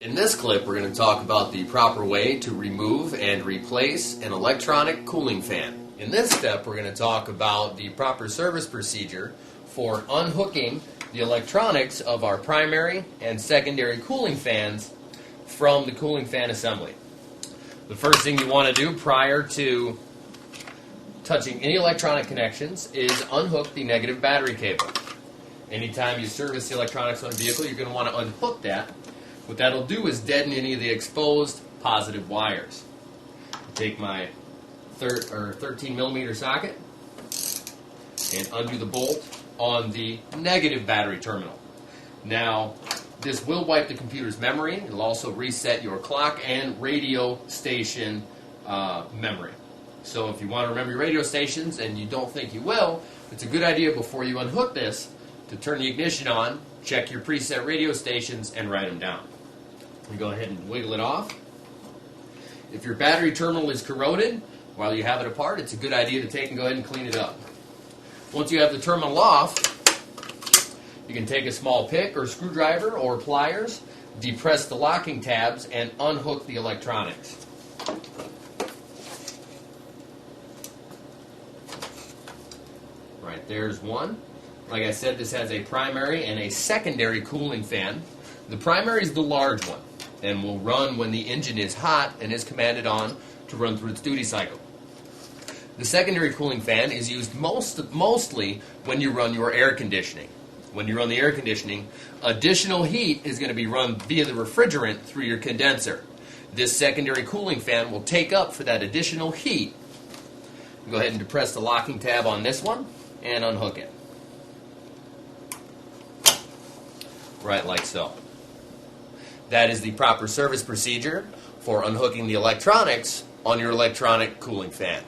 In this clip, we're going to talk about the proper way to remove and replace an electronic cooling fan. In this step, we're going to talk about the proper service procedure for unhooking the electronics of our primary and secondary cooling fans from the cooling fan assembly. The first thing you want to do prior to touching any electronic connections is unhook the negative battery cable. Anytime you service the electronics on a vehicle, you're going to want to unhook that. What that'll do is deaden any of the exposed positive wires. Take my 13 millimeter socket and undo the bolt on the negative battery terminal. Now, this will wipe the computer's memory. It'll also reset your clock and radio station memory. So if you want to remember your radio stations and you don't think you will, it's a good idea before you unhook this to turn the ignition on, check your preset radio stations, and write them down. You go ahead and wiggle it off. If your battery terminal is corroded while you have it apart, it's a good idea to take and go ahead and clean it up. Once you have the terminal off, you can take a small pick or screwdriver or pliers, depress the locking tabs, and unhook the electronics. Right, there's one. Like I said, this has a primary and a secondary cooling fan. The primary is the large one and will run when the engine is hot and is commanded on to run through its duty cycle. The secondary cooling fan is used mostly when you run your air conditioning. When you run the air conditioning, additional heat is going to be run via the refrigerant through your condenser. This secondary cooling fan will take up for that additional heat. Go ahead and depress the locking tab on this one and unhook it. Right like so. That is the proper service procedure for unhooking the electronics on your electronic cooling fan.